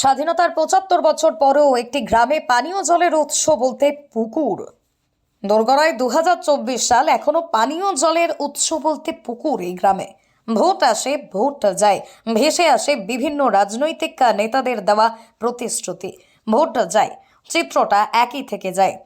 স্বাধীনতার ৭৫ বছর পরেও একটি গ্রামে পানীয় জলের উৎস বলতে পুকুর। দোরগড়ায় ২০২৪ সাল, এখনো পানীয় জলের উৎস বলতে পুকুর। এই গ্রামে ভোট আসে, ভোট যায়, ভেসে আসে বিভিন্ন রাজনৈতিক নেতাদের দেওয়া প্রতিশ্রুতি। ভোট যায়, চিত্রটা একই থেকে যায়।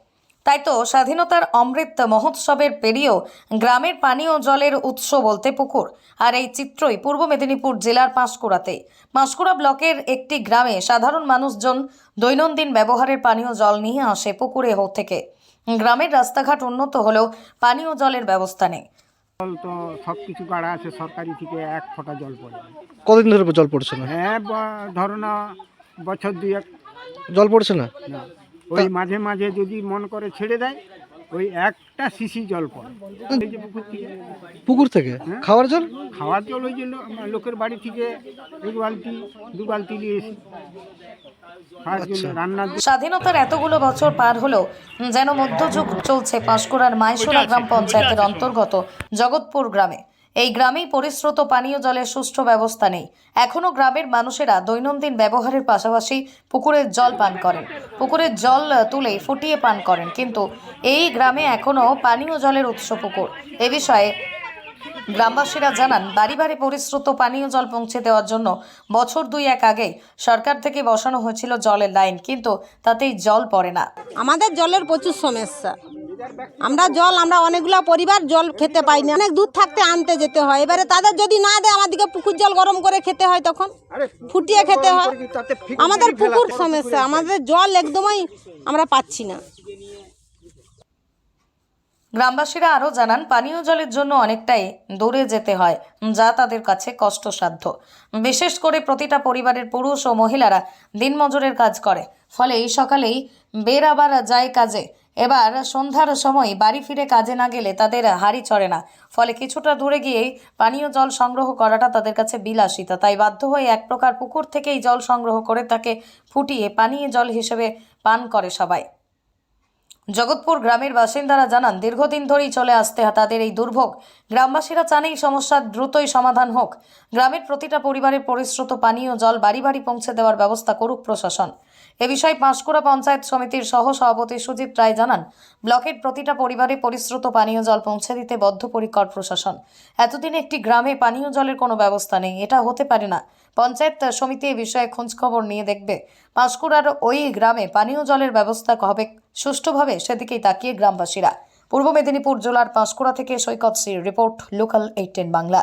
তাই তো স্বাধীনতার অমৃত মহোৎসবের পেরিয়েও গ্রামের পানীয় জলের উৎস বলতে পুকুর। আর এই চিত্রই পূর্ব মেদিনীপুর জেলার পাঁশকুড়াতে। পাঁশকুড়া ব্লকের একটি গ্রামে সাধারণ মানুষজন দৈনন্দিন ব্যবহারের পানীয় জল নিয়ে আসে পুকুরে থেকে। গ্রামের রাস্তাঘাট উন্নত হলেও পানীয় জলের ব্যবস্থা নেই। জল তো সব কিছু গাড়া আছে সরকারি থেকে, এক ফোঁটা জল পড়ে না। কতদিন ধরে জল পড়ছে না? হ্যাঁ, ধরো না বছর দুয়েক জল পড়ছে না? না। ওই মাঝে মাঝে যদি মন করে ছেড়ে দেয়, ওই একটা শিশি জল পড়ে এই যে পুকুর থেকে। পুকুর থেকে হ্যাঁ। খাওয়ার জল? খাওয়ার জল ওই যে লোকের বাড়ি থেকে 1 বালতি 2 বালতি নিয়ে এসি খাওয়ার জন্য, রান্নার জন্য। স্বাধীনতার এতগুলো বছর পার হলেও যেন মধ্যযুগ চলছে পাঁশকুড়ার মাইশোরা গ্রাম পঞ্চায়েতের অন্তর্গত জগৎপুর গ্রামে। এই গ্রামেই পরিশ্রুত পানীয় জলের সুষ্ঠু ব্যবস্থা নেই। এখনো গ্রামের মানুষেরা দৈনন্দিন ব্যবহারের পাশাপাশি পুকুরের জল পান করেন, পুকুরের জল তুলে ফুটিয়ে পান করেন, কিন্তু এই গ্রামে এখনো পানীয় জলের উৎস পুকুর। এ বিষয়ে গ্রামবাসীরা জানান, বাড়ি বাড়ি পরিশ্রুত পানীয় জল পৌঁছে দেওয়ার জন্য বছর 2-1 আগে সরকার থেকে বসানো হয়েছিল জলের লাইন, কিন্তু তাতেই জল পড়ে না। আমাদের জলের প্রচুর সমস্যা। আমরা অনেকগুলা পরিবার জল খেতে পাই না, অনেক দূর থাকতে আনতে যেতে হয়। এবারে তাদের যদি না দেয়, আমাদেরকে পুকুর জল গরম করে খেতে হয়, তখন ফুটিয়ে খেতে হয়। আমাদের পুকুর সমস্যা, আমাদের জল একদমই আমরা পাচ্ছি না। গ্রামবাসীরা আরও জানান, পানীয় জলের জন্য অনেকটাই দূরে যেতে হয়, যা তাদের কাছে কষ্টসাধ্য। বিশেষ করে প্রতিটা পরিবারের পুরুষ ও মহিলারা দিনমজুরের কাজ করে, ফলে এই সকালেই বের আবার যায় কাজে। এবার সন্ধ্যার সময় বাড়ি ফিরে কাজে না গেলে তাদের হাড়ি চড়ে না, ফলে কিছুটা দূরে গিয়েই পানীয় জল সংগ্রহ করাটা তাদের কাছে বিলাসিতা। তাই বাধ্য হয়ে এক প্রকার পুকুর থেকেই জল সংগ্রহ করে তাকে ফুটিয়ে পানীয় জল হিসেবে পান করে সবাই। জগৎপুর গ্রামের বাসিন্দারা জানান, দীর্ঘদিন ধরেই চলে আসতে তাদের এই দুর্ভোগ। গ্রামবাসীরা চান এই সমস্যার দ্রুতই সমাধান হোক। গ্রামের প্রতিটা পরিবারের পরিশ্রুত পানীয় জল বাড়ি বাড়ি পৌঁছে দেওয়ার ব্যবস্থা করুক প্রশাসন। এ বিষয়ে পাঁশকুড়া পঞ্চায়েত সমিতির সহ সভাপতি সুজিত রায় জানান, ব্লকের প্রতিটা পরিবারে পরিশ্রুত পানীয় জল পৌঁছে দিতে বদ্ধপরিকর প্রশাসন। এতদিন একটি গ্রামে পানীয় জলের কোনো ব্যবস্থা নেই, এটা হতে পারে না। পঞ্চায়েত সমিতি এ বিষয়ে খোঁজখবর নিয়ে দেখবে পাঁশকুড়ার ওই গ্রামে পানীয় জলের ব্যবস্থা হবে সুষ্ঠুভাবে, সেদিকেই তাকিয়ে গ্রামবাসীরা। পূর্ব মেদিনীপুর জেলার পাঁশকুড়া থেকে সৈকত সির রিপোর্ট, লোকাল 18 বাংলা।